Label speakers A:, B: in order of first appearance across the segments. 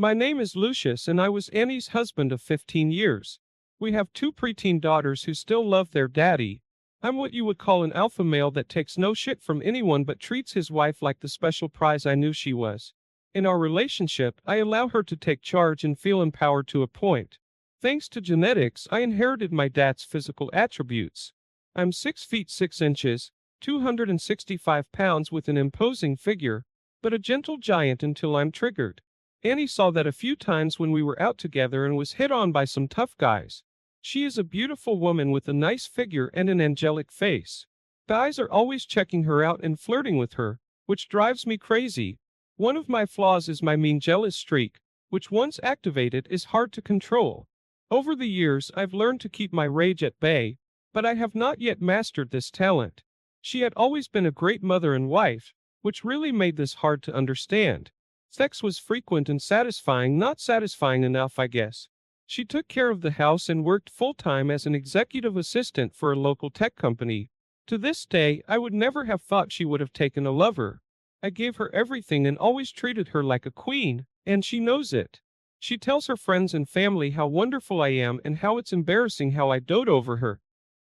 A: My name is Lucius and I was Annie's husband of 15 years. We have two preteen daughters who still love their daddy. I'm what you would call an alpha male that takes no shit from anyone but treats his wife like the special prize I knew she was. In our relationship, I allow her to take charge and feel empowered to a point. Thanks to genetics, I inherited my dad's physical attributes. I'm 6 feet 6 inches, 265 pounds with an imposing figure, but a gentle giant until I'm triggered. Annie saw that a few times when we were out together and was hit on by some tough guys. She is a beautiful woman with a nice figure and an angelic face. Guys are always checking her out and flirting with her, which drives me crazy. One of my flaws is my mean jealous streak, which once activated is hard to control. Over the years I've learned to keep my rage at bay, but I have not yet mastered this talent. She had always been a great mother and wife, which really made this hard to understand. Sex was frequent and satisfying, not satisfying enough, I guess. She took care of the house and worked full-time as an executive assistant for a local tech company. To this day, I would never have thought she would have taken a lover. I gave her everything and always treated her like a queen, and she knows it. She tells her friends and family how wonderful I am and how it's embarrassing how I dote over her.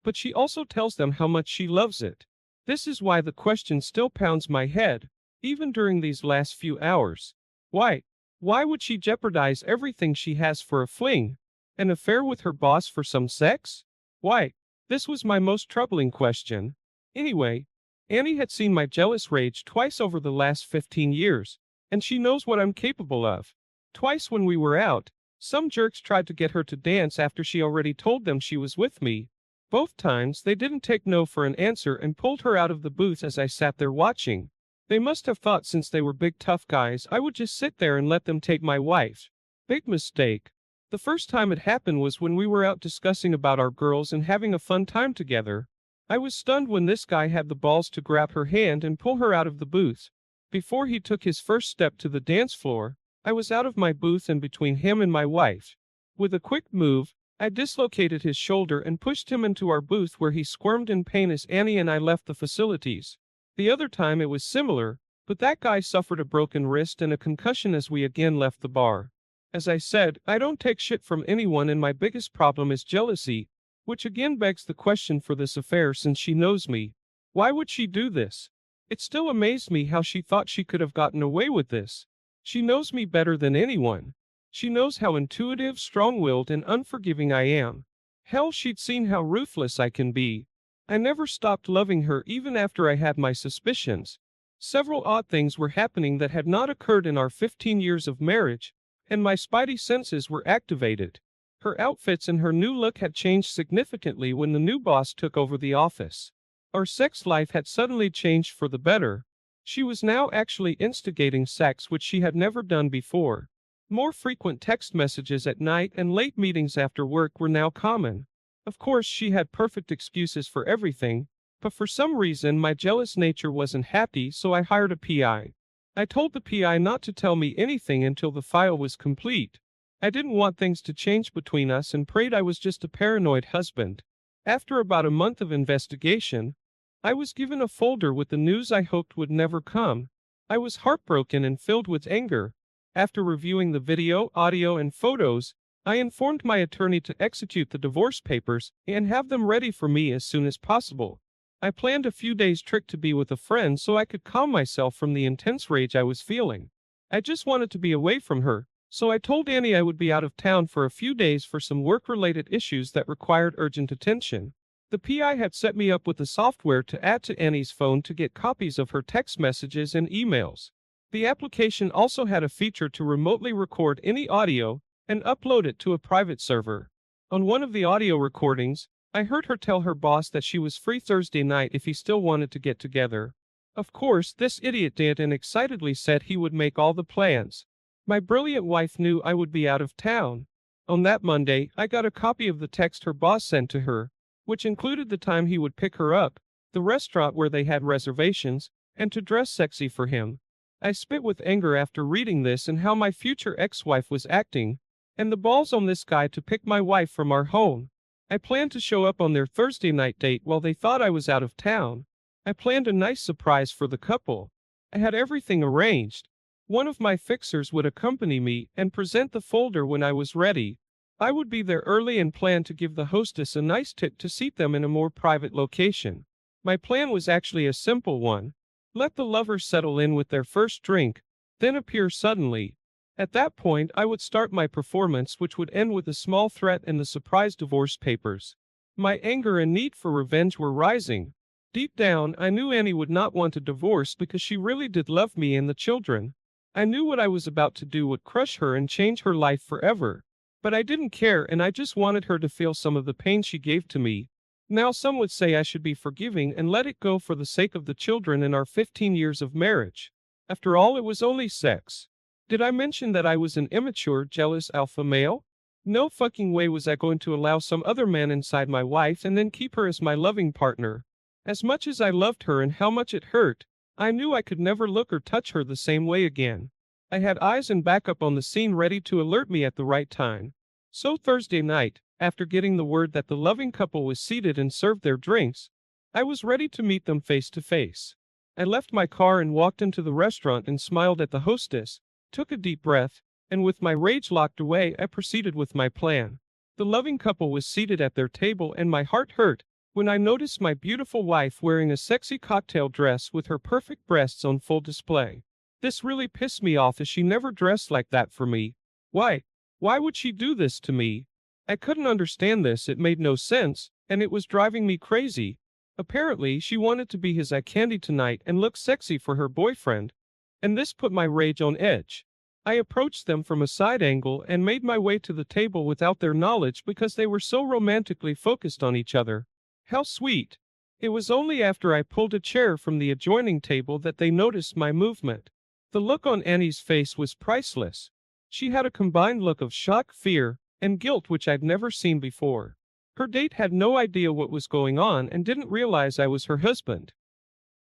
A: But she also tells them how much she loves it. This is why the question still pounds my head, even during these last few hours. Why? Why would she jeopardize everything she has for a fling? An affair with her boss for some sex? Why? This was my most troubling question. Anyway, Annie had seen my jealous rage twice over the last 15 years, and she knows what I'm capable of. Twice when we were out, some jerks tried to get her to dance after she already told them she was with me. Both times they didn't take no for an answer and pulled her out of the booth as I sat there watching. They must have thought since they were big tough guys I would just sit there and let them take my wife. Big mistake. The first time it happened was when we were out discussing about our girls and having a fun time together. I was stunned when this guy had the balls to grab her hand and pull her out of the booth. Before he took his first step to the dance floor, I was out of my booth and between him and my wife. With a quick move, I dislocated his shoulder and pushed him into our booth where he squirmed in pain as Annie and I left the facilities. The other time it was similar, but that guy suffered a broken wrist and a concussion as we again left the bar. As I said, I don't take shit from anyone and my biggest problem is jealousy, which again begs the question for this affair since she knows me. Why would she do this? It still amazed me how she thought she could have gotten away with this. She knows me better than anyone. She knows how intuitive, strong-willed, and unforgiving I am. Hell, she'd seen how ruthless I can be. I never stopped loving her even after I had my suspicions. Several odd things were happening that had not occurred in our 15 years of marriage, and my spidey senses were activated. Her outfits and her new look had changed significantly when the new boss took over the office. Our sex life had suddenly changed for the better. She was now actually instigating sex, which she had never done before. More frequent text messages at night and late meetings after work were now common. Of course, she had perfect excuses for everything, but for some reason my jealous nature wasn't happy, so I hired a PI. I told the PI not to tell me anything until the file was complete. I didn't want things to change between us and prayed I was just a paranoid husband. After about a month of investigation, I was given a folder with the news I hoped would never come. I was heartbroken and filled with anger. After reviewing the video, audio, and photos, I informed my attorney to execute the divorce papers and have them ready for me as soon as possible. I planned a few days' trip to be with a friend so I could calm myself from the intense rage I was feeling. I just wanted to be away from her, so I told Annie I would be out of town for a few days for some work-related issues that required urgent attention. The PI had set me up with the software to add to Annie's phone to get copies of her text messages and emails. The application also had a feature to remotely record any audio and upload it to a private server. On one of the audio recordings, I heard her tell her boss that she was free Thursday night if he still wanted to get together. Of course, this idiot did and excitedly said he would make all the plans. My brilliant wife knew I would be out of town. On that Monday, I got a copy of the text her boss sent to her, which included the time he would pick her up, the restaurant where they had reservations, and to dress sexy for him. I spit with anger after reading this and how my future ex-wife was acting, and the balls on this guy to pick my wife from our home. I planned to show up on their Thursday night date while they thought I was out of town. I planned a nice surprise for the couple. I had everything arranged. One of my fixers would accompany me and present the folder when I was ready. I would be there early and plan to give the hostess a nice tip to seat them in a more private location. My plan was actually a simple one. Let the lovers settle in with their first drink, then appear suddenly. At that point, I would start my performance, which would end with a small threat and the surprise divorce papers. My anger and need for revenge were rising. Deep down, I knew Annie would not want a divorce because she really did love me and the children. I knew what I was about to do would crush her and change her life forever. But I didn't care, and I just wanted her to feel some of the pain she gave to me. Now some would say I should be forgiving and let it go for the sake of the children and our 15 years of marriage. After all, it was only sex. Did I mention that I was an immature, jealous alpha male? No fucking way was I going to allow some other man inside my wife and then keep her as my loving partner. As much as I loved her and how much it hurt, I knew I could never look or touch her the same way again. I had eyes and backup on the scene ready to alert me at the right time. So Thursday night, after getting the word that the loving couple was seated and served their drinks, I was ready to meet them face to face. I left my car and walked into the restaurant and smiled at the hostess, took a deep breath, and with my rage locked away, I proceeded with my plan. The loving couple was seated at their table and my heart hurt when I noticed my beautiful wife wearing a sexy cocktail dress with her perfect breasts on full display. This really pissed me off as she never dressed like that for me. Why? Why would she do this to me? I couldn't understand this, it made no sense, and it was driving me crazy. Apparently, she wanted to be his eye candy tonight and look sexy for her boyfriend. And this put my rage on edge. I approached them from a side angle and made my way to the table without their knowledge because they were so romantically focused on each other. How sweet. It was only after I pulled a chair from the adjoining table that they noticed my movement. The look on Annie's face was priceless. She had a combined look of shock, fear, and guilt which I'd never seen before. Her date had no idea what was going on and didn't realize I was her husband.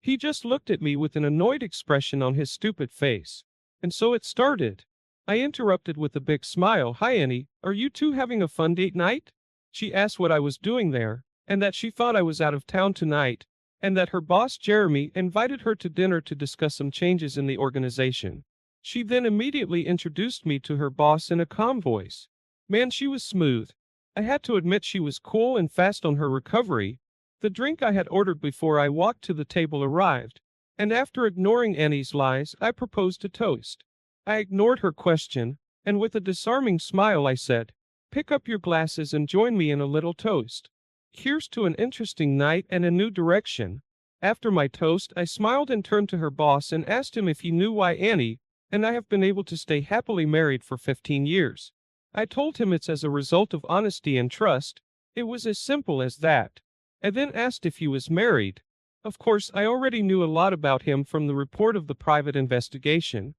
A: He just looked at me with an annoyed expression on his stupid face. And so it started. I interrupted with a big smile. Hi Annie, are you two having a fun date night? She asked what I was doing there, and that she thought I was out of town tonight, and that her boss Jeremy invited her to dinner to discuss some changes in the organization. She then immediately introduced me to her boss in a calm voice. Man, she was smooth. I had to admit she was cool and fast on her recovery. The drink I had ordered before I walked to the table arrived, and after ignoring Annie's lies, I proposed a toast. I ignored her question, and with a disarming smile I said, "Pick up your glasses and join me in a little toast. Here's to an interesting night and a new direction." After my toast, I smiled and turned to her boss and asked him if he knew why Annie and I have been able to stay happily married for 15 years. I told him it's as a result of honesty and trust. It was as simple as that. I then asked if he was married. Of course, I already knew a lot about him from the report of the private investigation.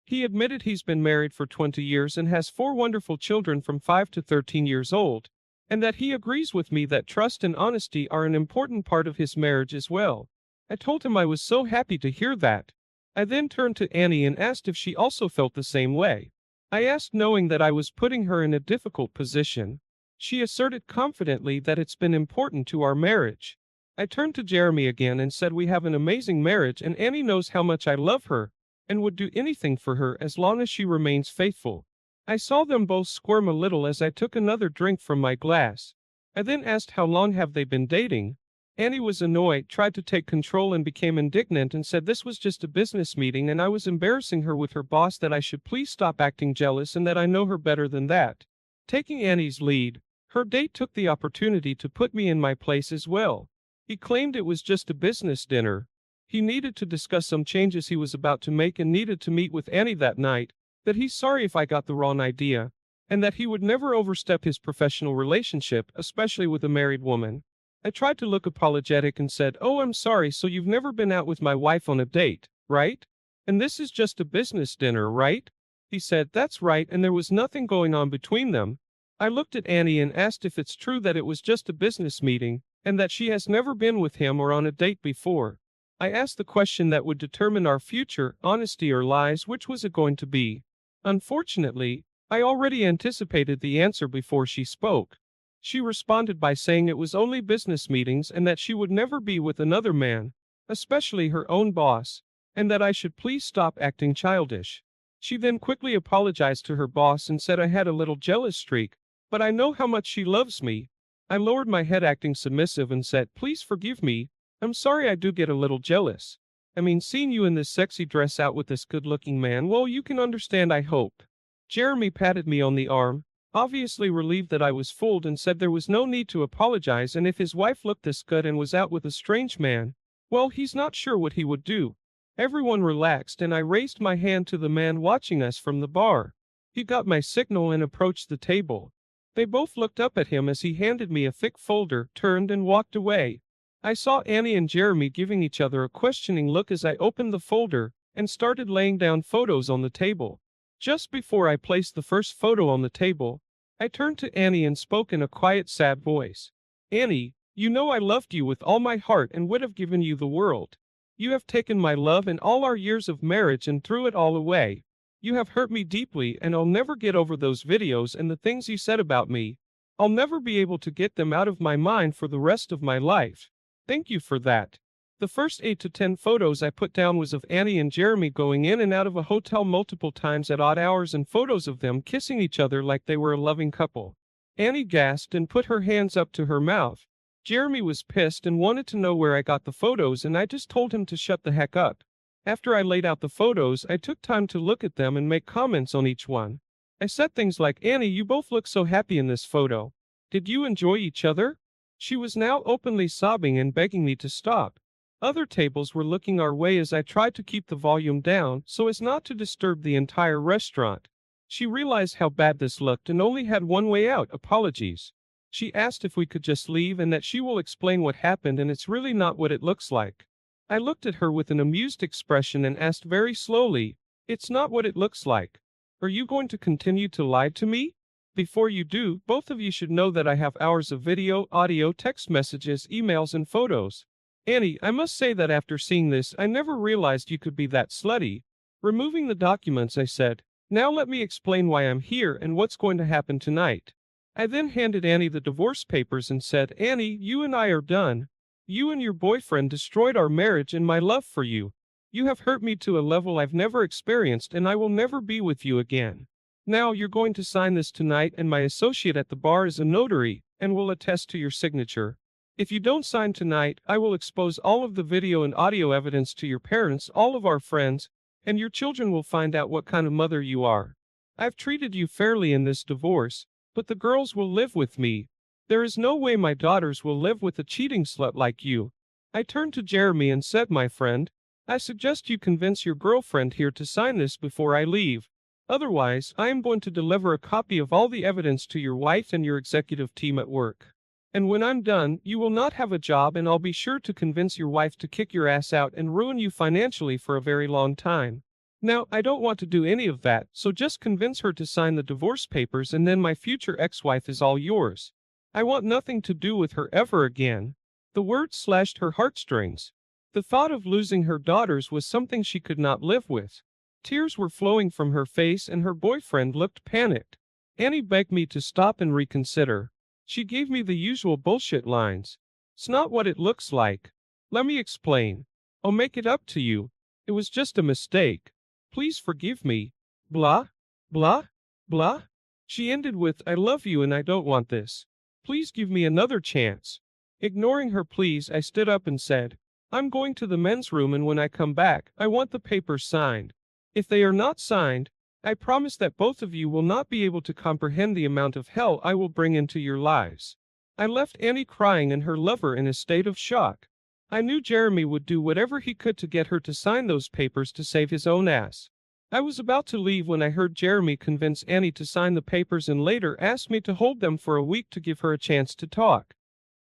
A: He admitted he's been married for 20 years and has 4 wonderful children from 5 to 13 years old, and that he agrees with me that trust and honesty are an important part of his marriage as well. I told him I was so happy to hear that. I then turned to Annie and asked if she also felt the same way. I asked knowing that I was putting her in a difficult position. She asserted confidently that it's been important to our marriage. I turned to Jeremy again and said we have an amazing marriage and Annie knows how much I love her and would do anything for her as long as she remains faithful. I saw them both squirm a little as I took another drink from my glass. I then asked how long have they been dating. Annie was annoyed, tried to take control and became indignant and said this was just a business meeting and I was embarrassing her with her boss, that I should please stop acting jealous and that I know her better than that. Taking Annie's lead, her date took the opportunity to put me in my place as well. He claimed it was just a business dinner. He needed to discuss some changes he was about to make and needed to meet with Annie that night, that he's sorry if I got the wrong idea, and that he would never overstep his professional relationship, especially with a married woman. I tried to look apologetic and said, "Oh, I'm sorry, so you've never been out with my wife on a date, right? And this is just a business dinner, right?" He said, "That's right," and there was nothing going on between them. I looked at Annie and asked if it's true that it was just a business meeting, and that she has never been with him or on a date before. I asked the question that would determine our future, honesty or lies, which was it going to be? Unfortunately, I already anticipated the answer before she spoke. She responded by saying it was only business meetings and that she would never be with another man, especially her own boss, and that I should please stop acting childish. She then quickly apologized to her boss and said I had a little jealous streak, but I know how much she loves me. I lowered my head acting submissive and said, please forgive me. I'm sorry I do get a little jealous. I mean, seeing you in this sexy dress out with this good-looking man, well, you can understand, I hope. Jeremy patted me on the arm, obviously relieved that I was fooled, and said there was no need to apologize, and if his wife looked this good and was out with a strange man, well, he's not sure what he would do. Everyone relaxed and I raised my hand to the man watching us from the bar. He got my signal and approached the table. They both looked up at him as he handed me a thick folder, turned and walked away. I saw Annie and Jeremy giving each other a questioning look as I opened the folder and started laying down photos on the table. Just before I placed the first photo on the table, I turned to Annie and spoke in a quiet, sad voice. Annie, you know I loved you with all my heart and would have given you the world. You have taken my love and all our years of marriage and threw it all away. You have hurt me deeply and I'll never get over those videos and the things you said about me. I'll never be able to get them out of my mind for the rest of my life. Thank you for that. The first 8 to 10 photos I put down was of Annie and Jeremy going in and out of a hotel multiple times at odd hours and photos of them kissing each other like they were a loving couple. Annie gasped and put her hands up to her mouth. Jeremy was pissed and wanted to know where I got the photos, and I just told him to shut the heck up. After I laid out the photos, I took time to look at them and make comments on each one. I said things like, Annie, you both look so happy in this photo. Did you enjoy each other? She was now openly sobbing and begging me to stop. Other tables were looking our way as I tried to keep the volume down so as not to disturb the entire restaurant. She realized how bad this looked and only had one way out, apologies. She asked if we could just leave and that she will explain what happened and it's really not what it looks like. I looked at her with an amused expression and asked very slowly, it's not what it looks like. Are you going to continue to lie to me? Before you do, both of you should know that I have hours of video, audio, text messages, emails, and photos. Annie, I must say that after seeing this, I never realized you could be that slutty. Removing the documents, I said, now let me explain why I'm here and what's going to happen tonight. I then handed Annie the divorce papers and said, Annie, you and I are done. You and your boyfriend destroyed our marriage and my love for you. You have hurt me to a level I've never experienced and I will never be with you again. Now you're going to sign this tonight and my associate at the bar is a notary and will attest to your signature. If you don't sign tonight, I will expose all of the video and audio evidence to your parents, all of our friends, and your children will find out what kind of mother you are. I've treated you fairly in this divorce, but the girls will live with me. There is no way my daughters will live with a cheating slut like you. I turned to Jeremy and said, my friend, I suggest you convince your girlfriend here to sign this before I leave. Otherwise, I am going to deliver a copy of all the evidence to your wife and your executive team at work. And when I'm done, you will not have a job and I'll be sure to convince your wife to kick your ass out and ruin you financially for a very long time. Now, I don't want to do any of that, so just convince her to sign the divorce papers and then my future ex-wife is all yours. I want nothing to do with her ever again. The words slashed her heartstrings. The thought of losing her daughters was something she could not live with. Tears were flowing from her face and her boyfriend looked panicked. Annie begged me to stop and reconsider. She gave me the usual bullshit lines. It's not what it looks like. Let me explain. I'll make it up to you. It was just a mistake. Please forgive me. Blah, blah, blah. She ended with, I love you and I don't want this. Please give me another chance. Ignoring her pleas, I stood up and said, I'm going to the men's room and when I come back, I want the papers signed. If they are not signed, I promise that both of you will not be able to comprehend the amount of hell I will bring into your lives. I left Annie crying and her lover in a state of shock. I knew Jeremy would do whatever he could to get her to sign those papers to save his own ass. I was about to leave when I heard Jeremy convince Annie to sign the papers and later asked me to hold them for a week to give her a chance to talk.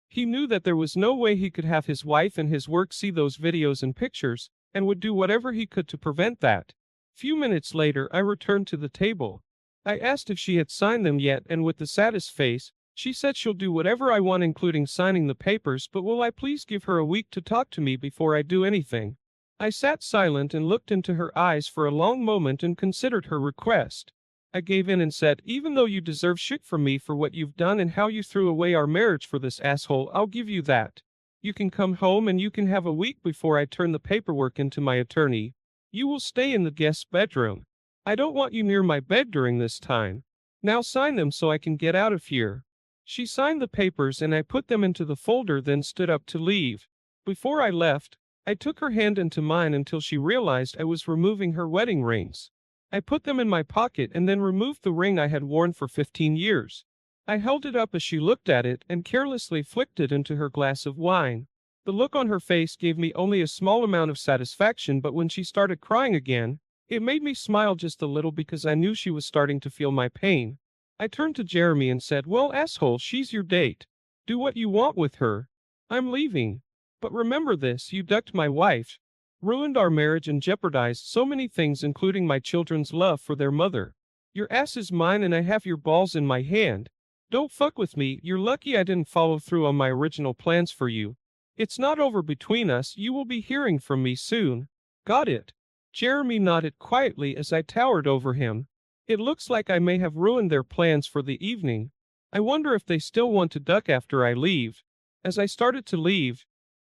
A: He knew that there was no way he could have his wife and his work see those videos and pictures, and would do whatever he could to prevent that. Few minutes later, I returned to the table. I asked if she had signed them yet, and with the saddest face, she said she'll do whatever I want including signing the papers, but will I please give her a week to talk to me before I do anything? I sat silent and looked into her eyes for a long moment and considered her request. I gave in and said, even though you deserve shit from me for what you've done and how you threw away our marriage for this asshole, I'll give you that. You can come home and you can have a week before I turn the paperwork into my attorney. You will stay in the guest bedroom. I don't want you near my bed during this time. Now sign them so I can get out of here." She signed the papers and I put them into the folder, then stood up to leave. Before I left, I took her hand into mine until she realized I was removing her wedding rings. I put them in my pocket and then removed the ring I had worn for 15 years. I held it up as she looked at it and carelessly flicked it into her glass of wine. The look on her face gave me only a small amount of satisfaction, but when she started crying again, it made me smile just a little because I knew she was starting to feel my pain. I turned to Jeremy and said, "Well, asshole, she's your date. Do what you want with her. I'm leaving. But remember this, you ducked my wife, ruined our marriage and jeopardized so many things including my children's love for their mother. Your ass is mine and I have your balls in my hand. Don't fuck with me, you're lucky I didn't follow through on my original plans for you. It's not over between us, you will be hearing from me soon. Got it?" Jeremy nodded quietly as I towered over him. It looks like I may have ruined their plans for the evening. I wonder if they still want to duck after I leave. As I started to leave,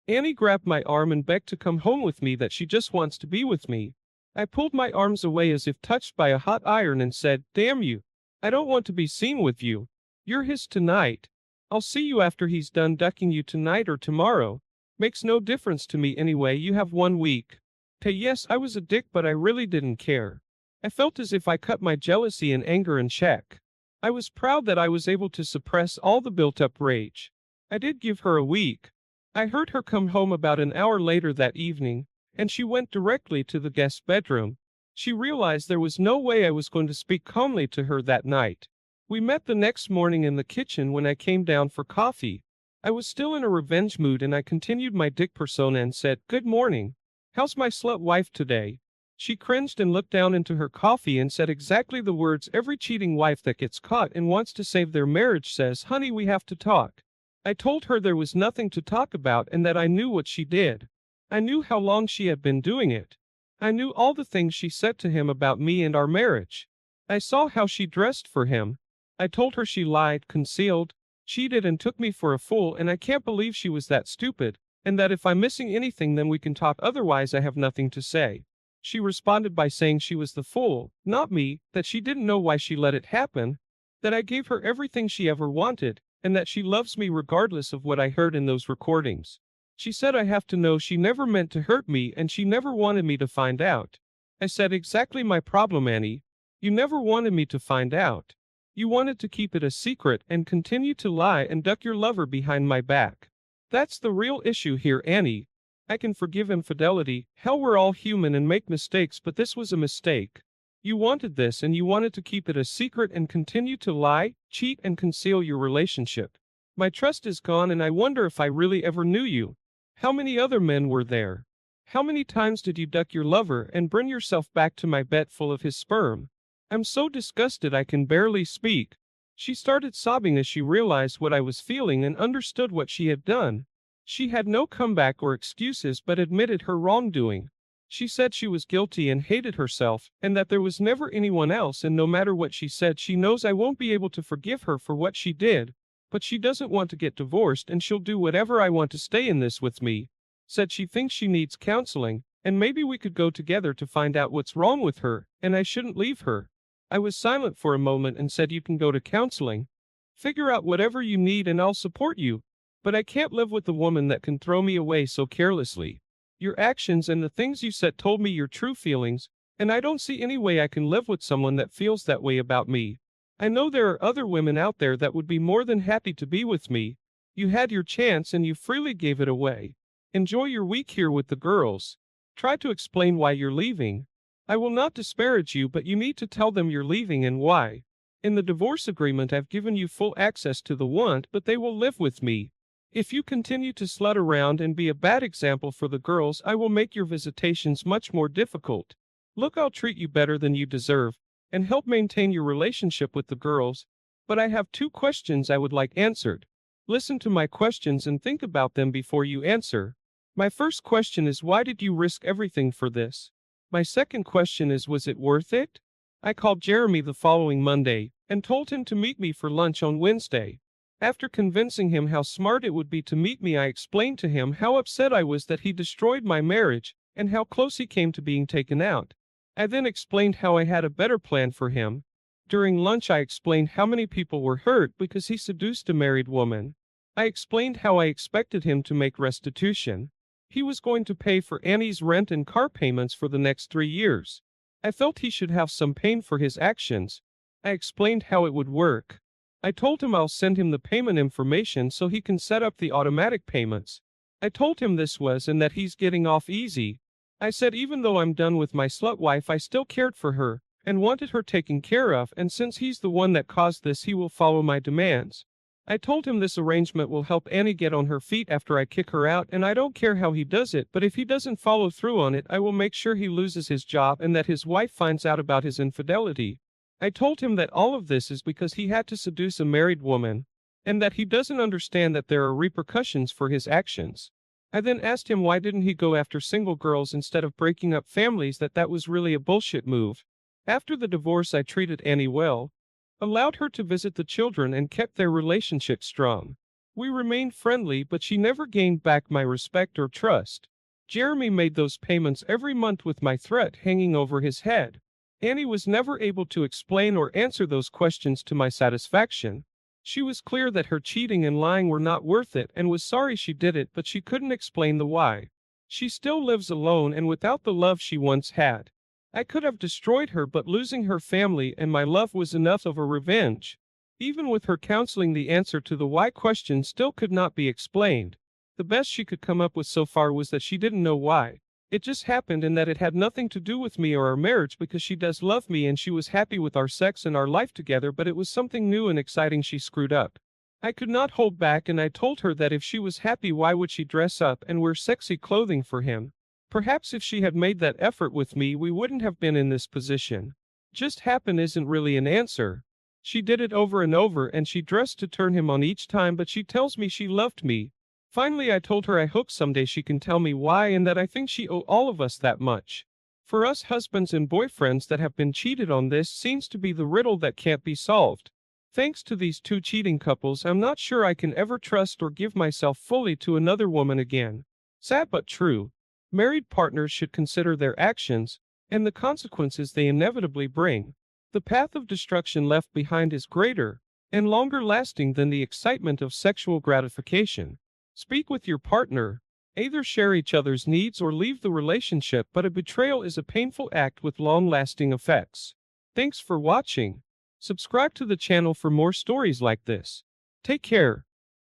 A: Annie grabbed my arm and begged to come home with me, that she just wants to be with me. I pulled my arms away as if touched by a hot iron and said, "Damn you. I don't want to be seen with you. You're his tonight. I'll see you after he's done ducking you tonight or tomorrow. Makes no difference to me anyway, you have 1 week. Yes, I was a dick, but I really didn't care. I felt as if I cut my jealousy and anger in check. I was proud that I was able to suppress all the built-up rage. I did give her a week. I heard her come home about an hour later that evening, and she went directly to the guest bedroom. She realized there was no way I was going to speak calmly to her that night. We met the next morning in the kitchen when I came down for coffee. I was still in a revenge mood and I continued my dick persona and said, "Good morning. How's my slut wife today?" She cringed and looked down into her coffee and said exactly the words every cheating wife that gets caught and wants to save their marriage says, "Honey, we have to talk." I told her there was nothing to talk about and that I knew what she did. I knew how long she had been doing it. I knew all the things she said to him about me and our marriage. I saw how she dressed for him. I told her she lied, concealed, cheated and took me for a fool, and I can't believe she was that stupid, and that if I'm missing anything then we can talk, otherwise I have nothing to say. She responded by saying she was the fool, not me, that she didn't know why she let it happen, that I gave her everything she ever wanted, and that she loves me regardless of what I heard in those recordings. She said I have to know she never meant to hurt me and she never wanted me to find out. I said, exactly my problem, Annie. You never wanted me to find out. You wanted to keep it a secret and continue to lie and duck your lover behind my back. That's the real issue here, Annie. I can forgive infidelity, hell, we're all human and make mistakes, but this was a mistake. You wanted this and you wanted to keep it a secret and continue to lie, cheat and conceal your relationship. My trust is gone and I wonder if I really ever knew you. How many other men were there? How many times did you duck your lover and bring yourself back to my bed full of his sperm? I'm so disgusted I can barely speak. She started sobbing as she realized what I was feeling and understood what she had done. She had no comeback or excuses but admitted her wrongdoing. She said she was guilty and hated herself, and that there was never anyone else, and no matter what she said, she knows I won't be able to forgive her for what she did, but she doesn't want to get divorced and she'll do whatever I want to stay in this with me. Said she thinks she needs counseling, and maybe we could go together to find out what's wrong with her, and I shouldn't leave her. I was silent for a moment and said, you can go to counseling. Figure out whatever you need and I'll support you. But I can't live with a woman that can throw me away so carelessly. Your actions and the things you said told me your true feelings, and I don't see any way I can live with someone that feels that way about me. I know there are other women out there that would be more than happy to be with me. You had your chance and you freely gave it away. Enjoy your week here with the girls. Try to explain why you're leaving. I will not disparage you, but you need to tell them you're leaving and why. In the divorce agreement I've given you full access to the want, but they will live with me. If you continue to slut around and be a bad example for the girls, I will make your visitations much more difficult. Look, I'll treat you better than you deserve, and help maintain your relationship with the girls, but I have 2 questions I would like answered. Listen to my questions and think about them before you answer. My first question is, why did you risk everything for this? My second question is, was it worth it? I called Jeremy the following Monday, and told him to meet me for lunch on Wednesday. After convincing him how smart it would be to meet me, I explained to him how upset I was that he destroyed my marriage, and how close he came to being taken out. I then explained how I had a better plan for him. During lunch, I explained how many people were hurt because he seduced a married woman. I explained how I expected him to make restitution. He was going to pay for Annie's rent and car payments for the next 3 years. I felt he should have some pain for his actions. I explained how it would work. I told him I'll send him the payment information so he can set up the automatic payments. I told him this was and that he's getting off easy. I said even though I'm done with my slut wife, I still cared for her and wanted her taken care of, and since he's the one that caused this, he will follow my demands. I told him this arrangement will help Annie get on her feet after I kick her out, and I don't care how he does it, but if he doesn't follow through on it, I will make sure he loses his job and that his wife finds out about his infidelity. I told him that all of this is because he had to seduce a married woman, and that he doesn't understand that there are repercussions for his actions. I then asked him why didn't he go after single girls instead of breaking up families, that was really a bullshit move. After the divorce, I treated Annie well, allowed her to visit the children, and kept their relationship strong. We remained friendly, but she never gained back my respect or trust. Jeremy made those payments every month with my threat hanging over his head. Annie was never able to explain or answer those questions to my satisfaction. She was clear that her cheating and lying were not worth it and was sorry she did it, but she couldn't explain the why. She still lives alone and without the love she once had. I could have destroyed her, but losing her family and my love was enough of a revenge. Even with her counseling, the answer to the why question still could not be explained. The best she could come up with so far was that she didn't know why. It just happened and that it had nothing to do with me or our marriage because she does love me and she was happy with our sex and our life together, but it was something new and exciting she screwed up. I could not hold back and I told her that if she was happy, why would she dress up and wear sexy clothing for him? Perhaps if she had made that effort with me, we wouldn't have been in this position. Just happen isn't really an answer. She did it over and over and she dressed to turn him on each time, but she tells me she loved me. Finally, I told her I hope someday she can tell me why and that I think she owes all of us that much. For us husbands and boyfriends that have been cheated on, this seems to be the riddle that can't be solved. Thanks to these two cheating couples, I'm not sure I can ever trust or give myself fully to another woman again. Sad but true. Married partners should consider their actions and the consequences they inevitably bring. The path of destruction left behind is greater and longer lasting than the excitement of sexual gratification. Speak with your partner. Either share each other's needs or leave the relationship, but a betrayal is a painful act with long-lasting effects. Thanks for watching. Subscribe to the channel for more stories like this. Take care.